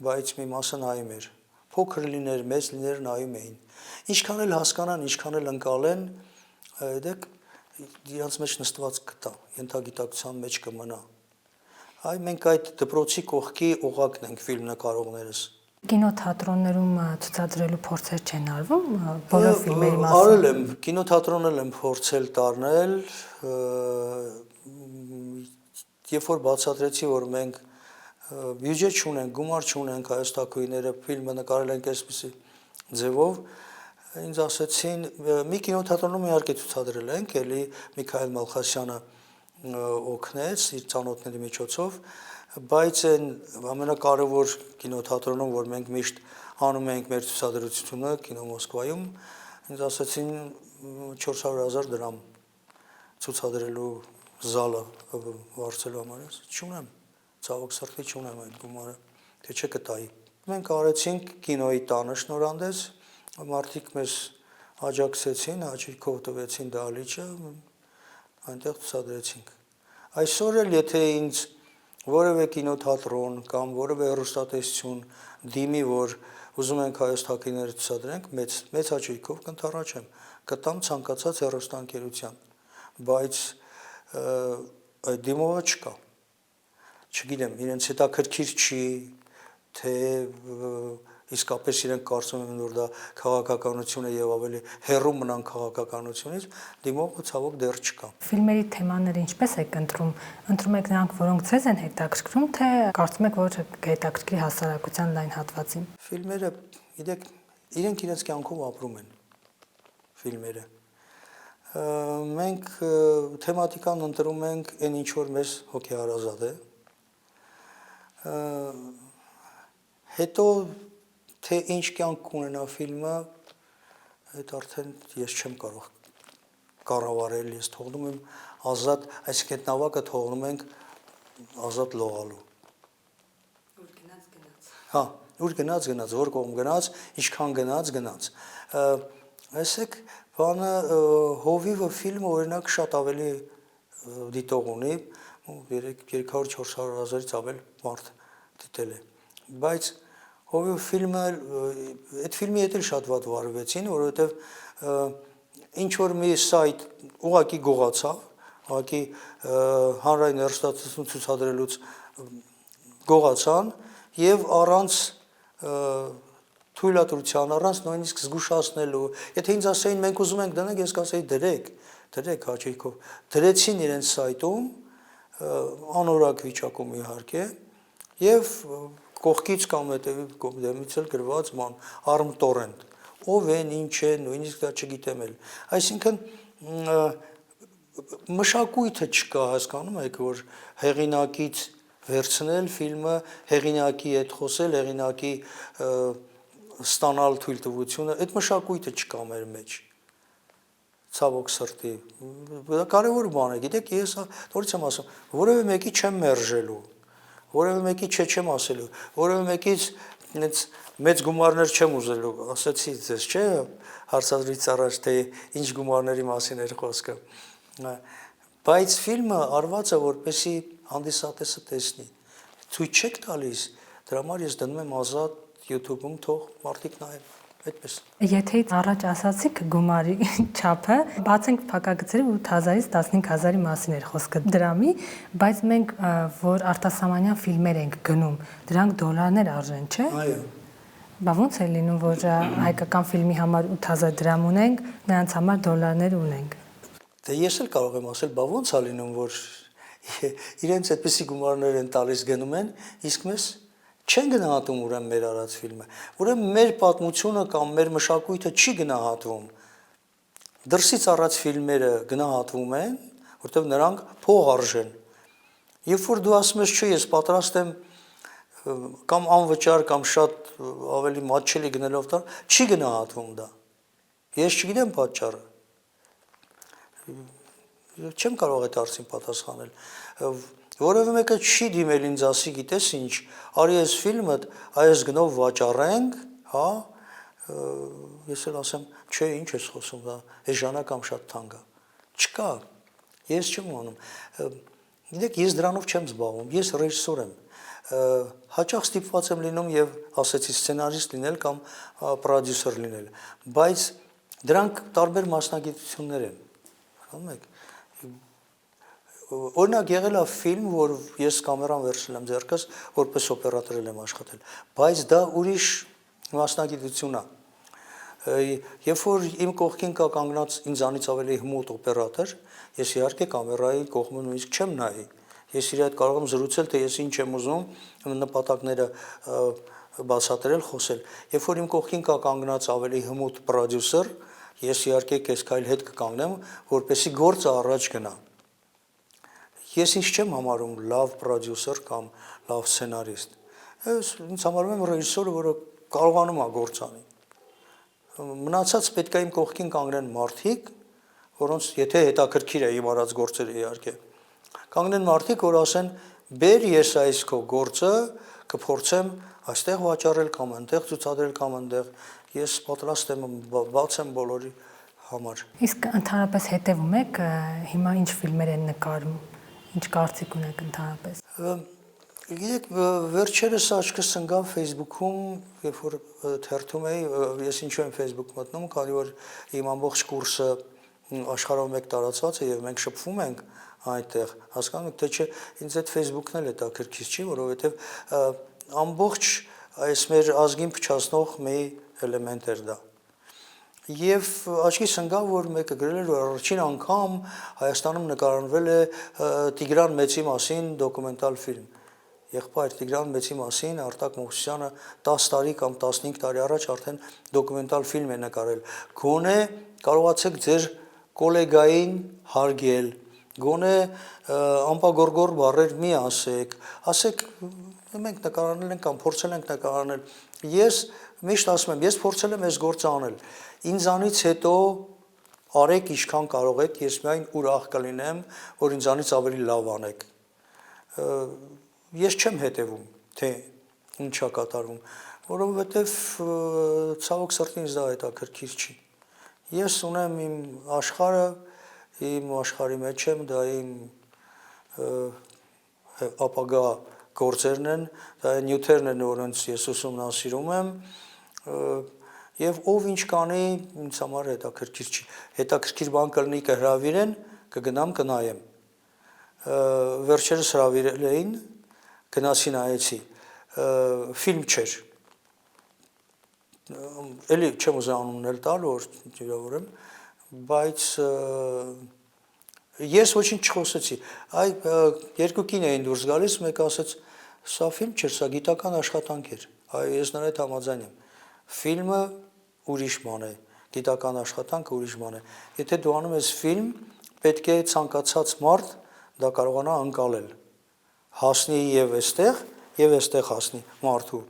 բայց մի մասը նայում էր։ Փոքր լիներ, մեծ լիներ նայում էին։ Ինչքան էլ հասկանան, ինչքան էլ ընկալեն, դեք իրանց մեջ նստված կտա, ենթագիտակցության մեջ կմնա։ Այ մենք այդ դպրոցի կողքի օղակն ենք ֆիլմ նկարողներս։ Կինոթատրոններում ցուցադրելու փորձեր չեն արվում, որը ֆիլմերի մասին։ Արել եմ, կինոթատրոնել եմ փորձել տառնել, երբ որ բացատրեցի, որ մենք բյուջե չունենք, գումար չունենք, հայոց թագուհիները ֆիլմը նկարել ենք այսպիսի ձևով, ինձ ասեցին, մի կինոթատրոնում իհարկե ցուցադրել ենք, էլի Միքայել Մալխասյանը օգնեց իր ծանոթների միջոցով, բայց այն ամենակարևոր կինոթատրոնում, որ մենք միշտ անում ենք մեր ցուցադրությունը կինո Մոսկվայում, ինձ ասեցին 400,000 դրամ ցուցադրելու զալը վարձելու համար, չունեմ, ցավոք սրտի չունեմ այդ գումարը, թե չկտայի։ Մենք արեցինք կինոյի տանը շնորհանդես, մարդիկ մեզ աջակցեցին, հաճույքով տվեցին դահլիճը, այնտեղ ցուցադրեցինք։ Այսօր էլ եթե ինձ որևէ կինոթատրոն կամ որևէ հեռուստատեսություն դիմի, որ ուզում ենք հայոց թագիները ցուցադրենք, մեծ հաճույքով կընթառաջեմ, կտամ ցանկացած հեռուստաընկերության, բայց այդ դիմողը չկա։ Չգիտեմ, իրենց հետաքրքիր չի, թե իսկապես իրենք կարծում են, որ դա քաղաքականություն է եւ ավելի հեռու մնան քաղաքականությունից, դիմողը ցավոք դեռ չկա։ Ֆիլմերի թեմաները ինչպես եք ընտրում։ Ընտրում եք նրանք, որոնք ձեզ են հետաքրքրում, թե կարծում եք, որ հետաքրքրի հասարակության լայն հատվածին։ Ֆիլմերը, գիտեք, իրենք իրենց կյանքով ապրում են ֆիլմերը։ Մենք թեմատիկան ընտրում ենք այն ինչ որ մեզ հոգեհարազատ է։ Հետո թե ինչ կյանք ունենա ֆիլմը, այդ արդեն ես չեմ կարող կառավարել, ես թողնում եմ ազատ, այսինքն այդ նավակը թողնում ենք ազատ լողալու։ Ուր գնաց։ Հա, ուր գնաց, որ կողմ գնաց, ինչքան գնաց։ Այսեք բանը հովիվը ֆիլմը օրինակ շատ ավելի դիտող ունի, 300-400,000-ից ավել մարդ դիտել է, բայց հովիվ ֆիլմը, այդ ֆիլմի հետ էլ շատ վատ վարվեցին, որովհետև ինչ որ մի սայթ ուղակի գողացավ, ուղակի հանրային հեռուստատեսություն ցուցադրելուց գողացան եւ առանց թույլատրության, առանց նույնիսկ զգուշացնելու, եթե ինձ ասեին մենք ուզում ենք դնենք, ես կասեի դրեք հաճույքով, դրեցին իրենց սայթում, անորակ վիճակում իհարկե, եւ կողքից կամ հետևի կողմից էլ գրված ման ARM-torrent, ով են, ինչ է, նույնիսկ դա չգիտեմ էլ, այսինքն մշակույթը չկա, հասկանում եք, որ հեղինակից վերցնել ֆիլմը, հեղինակի հետ խոսել, հեղինակի ստանալ թույլտվությունը, այդ մշակույթը չկա մեր մեջ, ցավոք սրտի, դա կարևոր բան է, գիտեք, ես նորից եմ ասում, որևէ մեկի չեմ մերժելու, որևէ մեկի չեմ ասելու, որևէ մեկից մեծ գումարներ չեմ ուզելու, ասացի ձեզ, չէ, հարցադրից առաջ, թե ինչ գումարների մասին էր խոսքը, բայց ֆիլմը արված է, որպեսզի հանդիսատեսը տեսնի, ցույց չեք տալիս, դրա համար ես դնում եմ ազատ YouTube-ում, թող մարդիկ նայեն, այդպես։ Եթե առաջ ասացիք գումարի չափը, բացենք փակագծերը 8000-ից 15000-ի մասին էր խոսքը դրամի, բայց մենք որ արտասահմանյան ֆիլմեր ենք գնում, դրանք դոլարներ արժեն, չէ՞։ Այո։ Բա ոնց է լինում, որ հայկական ֆիլմի համար 8000 դրամ ունենք, նրանց համար դոլարներ ունենք։ Դե ես էլ կարող եմ ասել, բա ոնց է լինում, որ իրենց այդպիսի գումարներ են տալիս գնում են, իսկ մեզ չեն գնահատում ուրեմն մեր արած ֆիլմը։ Ուրեմն մեր պատմությունը կամ մեր մշակույթը չի գնահատվում։ Դրսից առած ֆիլմերը գնահատվում են, որտեղ նրանք փող արժեն։ Երբ որ դու ասում ես, չէ, ես պատրաստ եմ կամ անվճար կամ շատ ավելի մատչելի գնելով տալ, չի գնահատվում դա։ Ես չգիտեմ պատճառը։ Չեմ կարող այդ հարցին պատասխանել։ Որևէ մեկը չի դիմել ինձ ասի, գիտես ինչ, արի այս ֆիլմը այս գնով վաճառենք, հա, ես էլ ասեմ, չէ, ինչ ես խոսում, դա էժանա կամ շատ թանկ է։ Չկա։ Ես չեմ անում։ Գիտեք, ես դրանով չեմ զբաղվում, ես ռեժիսոր եմ։ հաճախ ստիպված եմ լինում եւ ասեցի սցենարիստ լինել կամ պրոդյուսեր լինել, բայց դրանք տարբեր մասնագիտություններ են, հասկանու՞մ եք։ Օրինակ եղել է ֆիլմ, որ ես կամերան վերցրել եմ ձեռքս, որպես օպերատոր եմ աշխատել, բայց դա ուրիշ մասնագիտություն է։ Երբ որ իմ կողքին կա կանգնած ինձանից ավելի հմուտ օպերատոր, ես իհարկե կամերայի կողմը նույնիսկ չեմ նայի։ Ես իր հետ կարող եմ զրուցել, թե ես ինչ եմ ուզում, նպատակները բացատրել, խոսել։ Երբ որ իմ կողքին կա կանգնած ավելի հմուտ պրոդյուսեր, ես իհարկե կես քայլ հետ կկանգնեմ, որպեսզի գործը առաջ գնա։ Ես ինչ չեմ համարում լավ պրոդյուսեր կամ լավ սցենարիստ։ Ես ինձ համարում եմ ռեժիսորը, որը կարողանում է գործ անի։ Մնացած պետք է իմ կողքին կանգնեն մարդիկ, որոնց եթե հետաքրքիր է իմ արած գործերը իհարկե, կանգնեն մարդիկ, որ ասեն՝ «Բեր ես այս քո գործը, կփորձեմ այստեղ վաճառել կամ այնտեղ ցուցադրել կամ այնտեղ, ես պատրաստ եմ բաց եմ բոլորի համար»։ Իսկ ընդհանրապես հետևում եք հիմա ինչ ֆիլմեր են նկարում, ինչ կարծիք ունեք ընդհանրապես։ Գիտեք, վերջերս աչքս ընկավ Facebook-ում, երբ որ թերթում էի, ես ինչու եմ Facebook մտնում, քանի որ իմ ամբողջ կուրսը աշխարհում մեկ տարածված է եւ մենք շփվում ենք այնտեղ, հասկանում եք, թե չէ, ինձ այդ Facebook-ն էլ հետաքրքիր չի, որովհետեւ ամբողջ այս մեր ազգին փչացնող մի էլեմենտ էր դա։ Եվ աչքիս ընկավ, որ մեկը գրել էր, որ առաջին անգամ Հայաստանում նկարահանվել է Տիգրան Մեծի մասին դոկումենտալ ֆիլմ։ Եղբայր Տիգրան Մեծի մասին Արտակ Մովսիսյանը 10 տարի կամ 15 տարի առաջ արդեն դոկումենտալ ֆիլմ է նկարել։ Գոնե կարողացեք ձեր կոլեգային հարգել, գոնե ամպագորգոր բառեր մի ասեք մենք նկարահանել ենք կամ փորձել ենք նկարահանել։ Ես միշտ ասում եմ, ես փորձել եմ այս գործը անել։ Ինձանից հետո արեք ինչքան կարող եք, ես միայն ուրախ կլինեմ, որ ինձանից ավելի լավ անեք։ Ես չեմ հետևում, թե ինչա կատարվում, որովհետև ցավոք սրտի ինձ դա հետաքրքիր չի։ Ես ունեմ իմ աշխարհը, իմ աշխարհի մեջ եմ, դա իմ ապագա գործերն են, դա նյութերն են, որոնց ես ուսումնասիրում եմ, եւ ով ինչ կանի ինձ համար հետաքրքիր չի։ Հետաքրքիր բան կլինի կհրավիրեն, կգնամ կնայեմ։ Վերջերս հրավիրել էին, գնացի նայեցի, ֆիլմ չէր։ Էլի չեմ ուզում անուններ տալ, որ ջրավորեմ, բայց ես ոչինչ չխոսեցի։ Այ երկու կին էին դուրս գալիս, մեկը ասաց՝ «Սա ֆիլմ չէր, սա գիտական աշխատանք էր»։ Այ ես նրա հետ համաձայն եմ։ Ֆիլմը ուրիշ բան է, գիտական աշխատանքը ուրիշ բան է։ Եթե դու անում ես ֆիլմ, պետք է ցանկացած մարդ դա կարողանա անցալել։ Հասնի եւ այստեղ հասնի մարդու։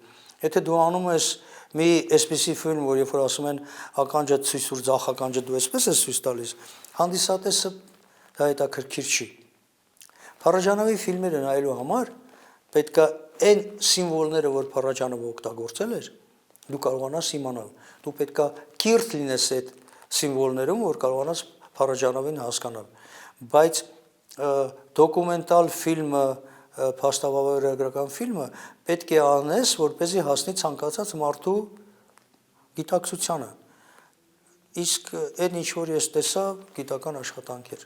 Եթե դու անում ես մի այսպիսի ֆիլմ, որ երբ որ ասում են ականջը ցույց տուր, ձախ ականջը դու այսպես ես ցույց տալիս, հանդիսատեսը դա հետաքրքիր չի։ Փարաջանովի ֆիլմերը նայելու համար պետք է այն սիմվոլները, որ Փարաջանովը օգտագործել էր, դու կարողանաս իմանալ։ Դու պետք է կիրթ լինես այդ սիմվոլներում, որ կարողանաս Փարաջանովին հասկանալ։ Բայց դոկումենտալ ֆիլմը, փաստավավերագրական ֆիլմը պետք է անես, որպեսզի հասնի ցանկացած մարդու գիտակցությանը։ Իսկ այն ինչ որ ես տեսա, գիտական աշխատանք էր։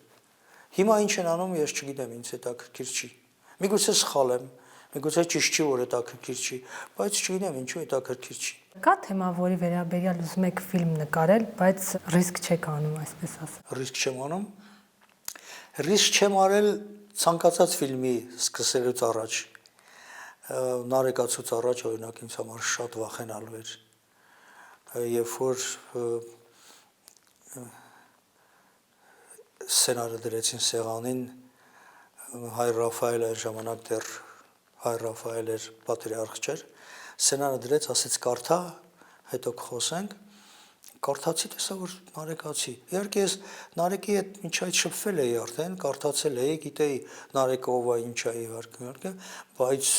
Հիմա ինչ են անում, ես չգիտեմ, ինձ հետաքրքիր չի։ Միգուցե սխալ եմ, միգուցե ճիշտ չի, որ հետաքրքիր չի, բայց չգիտեմ ինչու հետաքրքիր չի։ Կա թեմա, որի վերաբերյալ ուզում եք ֆիլմ նկարել, բայց ռիսկ չեք անում, այսպես ասած։ Ռիսկ չեմ անում։ Ռիսկ չեմ արել ցանկացած ֆիլմի սկսելուց առաջ։ Նարեկացուց առաջ օրինակ ինձ համար շատ վախենալու էր։ Երբ որ սցենարը դրեցին սեղանին, հայ Ռաֆայելը այն ժամանակ դեռ հայ Ռաֆայել էր, պատրիարխ չէր, սցենարը դրեց, ասեց կարդա, հետո կխոսենք, կարդացի, տեսա որ Նարեկացի։ Իհարկե ես Նարեկի հետ ինչ այդ շփվել էի արդեն, կարդացել էի, գիտեի Նարեկը ով է, ինչ է իհարկե, բայց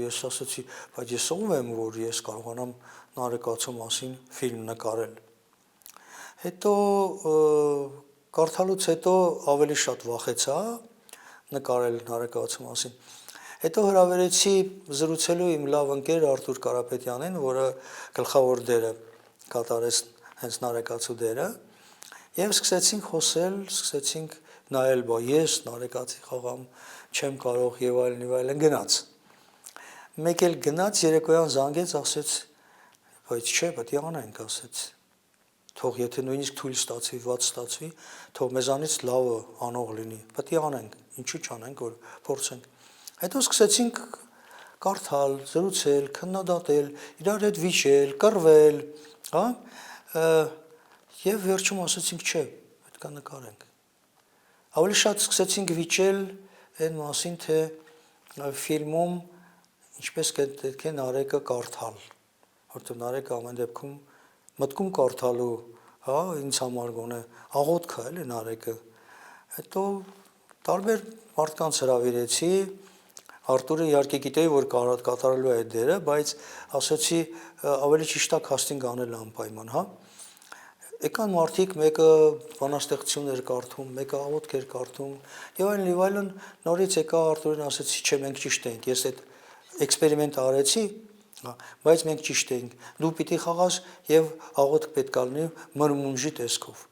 ես ասացի, բայց ես ով եմ, որ ես կարողանամ Նարեկացու մասին ֆիլմ նկարել։ Հետո կարդալուց հետո ավելի շատ վախեցա նկարել Նարեկացու մասին։ Հետո հրավերեցի զրուցելու իմ լավ ընկեր Արթուր Կարապետյանին, որը գլխավոր դերը կատարեց հենց Նարեկացու դերը, եւ սկսեցինք խոսել, սկսեցինք նայել, բա ես Նարեկացի խաղամ չեմ կարող եւ այլն գնաց։ Մեկ էլ գնաց երեկոյան զանգեց, ասեց, բայց չէ, պետք է անենք, ասեց։ Թող եթե նույնիսկ թույլ ստացվի, ված ստացվի, թող մեզանից լավը անող լինի, պետք է անենք, ինչու չանենք, որ փորձենք։ Հետո սկսեցինք կարդալ, զրուցել, քննադատել, իրար հետ վիճել, կռվել, հա, եւ վերջում ասացինք, չէ, պետք է նկարենք։ Ավելի շատ սկսեցինք վիճել այն մասին, թե ֆիլմում ինչպես պետք է Նարեկը կարդալ, որտեղ Նարեկը ամեն դեպքում մտքում կարդալու, հա, ինձ համար գոնե աղոթք է, էլի Նարեկը։ Հետո տարբեր մարդկանց հրավիրեցի, Արտուրը իհարկե գիտեի, որ կատարելու է այդ դերը, բայց ասացի ավելի ճիշտ է քաստինգ անել անպայման, հա։ Եկան մարդիկ, մեկը բանաստեղծություններ կարդում, մեկը աղոթք էր կարդում, եւ այլն, նորից եկա Արտուրին ասեցի, չէ, մենք ճիշտ ենք, ես այդ էքսպերիմենտ արեցի, բայց մենք ճիշտ ենք, դու պիտի խաղաս եւ աղոթք պետք է լինի մրմունջի տեսքով։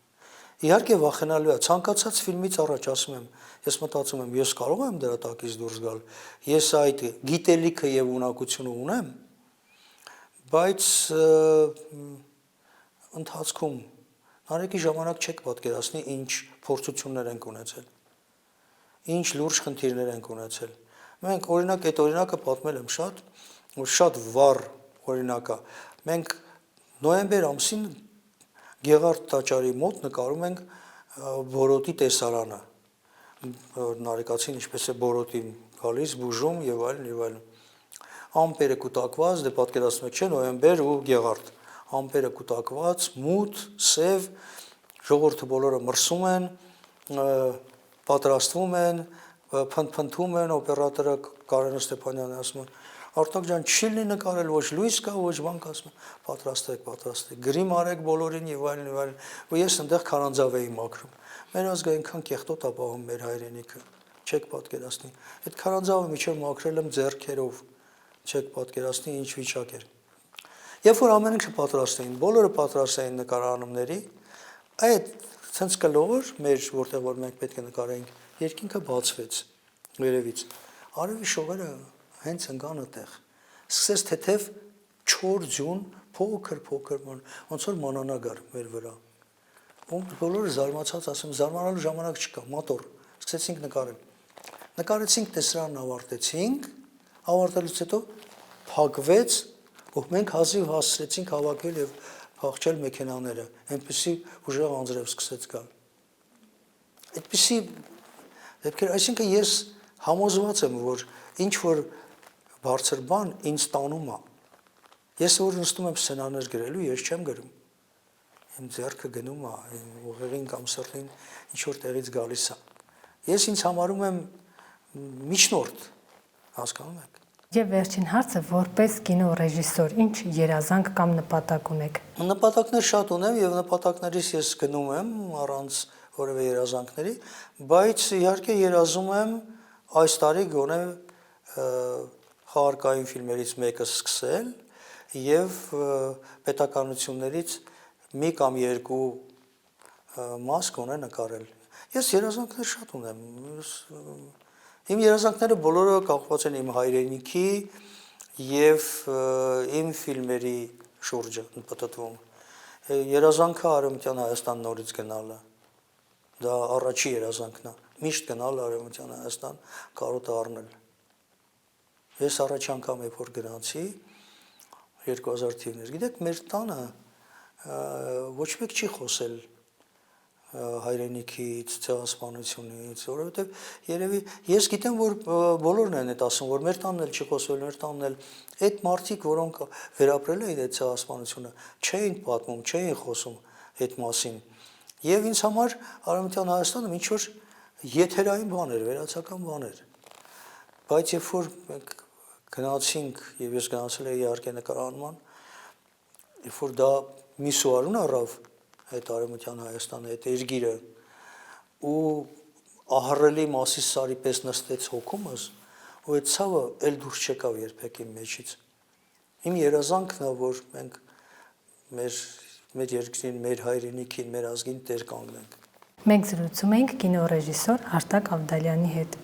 Իհարկե վախենալու է, ցանկացած ֆիլմից առաջ ասում եմ, ես մտածում եմ, ես կարող եմ դրա տակից դուրս գալ, ես այդ գիտելիքը եւ ունակությունը ունեմ, բայց ընթացքում Նարեկի ժամանակ չեք պատկերացնի ինչ փորձություններ ենք ունեցել, ինչ լուրջ խնդիրներ ենք ունեցել։ Մենք օրինակ այդ օրինակը պատմել եմ շատ վառ օրինակ է։ Մենք նոյեմբեր ամսին Գեղարդ տաճարի մոտ նկարում ենք Բորոտի տեսարանը։ Նարեկացին ինչպես է Բորոտին գալիս, բուժում եւ այլն։ Ամպերը կուտակված, դե պատկերացնում եք, չէ, նոյեմբեր ու Գեղարդ։ Ամպերը կուտակված, մութ, սև, ժողովուրդը բոլորը մրսում են, պատրաստվում են, փնթփնթում են, օպերատորը Կարեն Ստեփանյանն ասում է. Արտակ ջան, չի լինի նկարել, ոչ լույս կա, ոչ բան կա, ասում է, պատրաստեք, գրիմ արեք բոլորին եւ այլն։ Ու ես այնտեղ քարանձավ էի մաքրում։ Մեր ազգը այնքան կեղտոտ է պահում մեր հայրենիքը, չեք պատկերացնի։ Այդ քարանձավը միջև մաքրել եմ ձեռքերով, չեք պատկերացնի ինչ վիճակ էր։ Երբ որ ամեն ինչը պատրաստ էին, բոլորը պատրաստ էին նկարանումների, այդ ցենց կլոր մեր որտեղ որ մենք պետք է նկարենք, երկինքը բացվեց վերևից։ Արևի շողերը հենց ընկան այդտեղ։ Սկսեց թեթև չոր ձյուն, փոքր, ոնց որ մանանագար մեր վրա։ Ու բոլորը զարմացած ասում, զարմանալու ժամանակ չկա, մատոր։ Սկսեցինք նկարել։ Նկարեցինք, տեսարանն ավարտեցինք, ավարտելուց հետո փակվեց, ու մենք հազիվ հասցրեցինք հավաքել եւ փախչել մեքենաները, այնպեսի ուժեղ անձրև սկսեց գալ։ Այդպեսի դեպքեր, այսինքն ես համոզված եմ, որ ինչ որ բարձր բան ինձ տանում է։ Ես որ նստում եմ սցենարներ գրելու, ես չեմ գրում։ Իմ ձեռքը գնում է, իմ ուղեղին կամ սրտին ինչ որ տեղից գալիս է։ Ես ինձ համարում եմ միջնորդ, հասկանում եք։ Եվ վերջին հարցը, որպես կինոռեժիսոր, ինչ երազանք կամ նպատակ ունեք։ Նպատակներ շատ ունեմ եւ նպատակներից ես գնում եմ առանց որևէ երազանքների, բայց իհարկե երազում եմ այս տարի գոնե խաղարկային ֆիլմերից մեկը սկսել եւ պետականություններից մի կամ երկու մաս գոնե նկարել։ Ես երազանքներ շատ ունեմ։ Իմ երազանքները բոլորը կապված են իմ հայրենիքի եւ իմ ֆիլմերի շուրջը պատտվում։ Երազանքը Արևմտյան Հայաստան նորից գնալը։ Դա առաջի երազանքն է։ Միշտ գնալ Արևմտյան Հայաստան, կարոտը առնել։ Ես առաջ անգամ երբ որ գնացի 2000 թիվներ, գիտեք, մեր տանը ոչ մեկ չի խոսել հայրենիքից, ցեղասպանությունից, որովհետև երևի ես գիտեմ, որ բոլորն են այդ ասում, որ մեր տանն էլ չի խոսվել, մեր տանն էլ այդ մարդիկ, որոնք վերապրել էին այդ ցեղասպանությունը, չէին պատմում, չէին խոսում այդ մասին։ Եվ ինձ համար Արևմտյան Հայաստանը ինչ որ եթերային բան էր, վերացական բան էր։ Բայց երբ որ գնացինք, եւ ես գնացել եի իհարկե նկարանման, երբ որ դա միսուարուն առավ այդ Արևմտյան Հայաստանը, այդ երկիրը ու ահռելի Մասիս սարի պես նստեց հոգումս, ու այդ ցավը էլ դուրս չեկավ երբեք իմ մեջից։ Իմ երազանքն է, որ մենք մեր երկրին, մեր հայրենիքին, մեր ազգին տեր կանգնենք։ Մենք զրուցում ենք կինոռեժիսոր Արտակ Ավդալյանի հետ։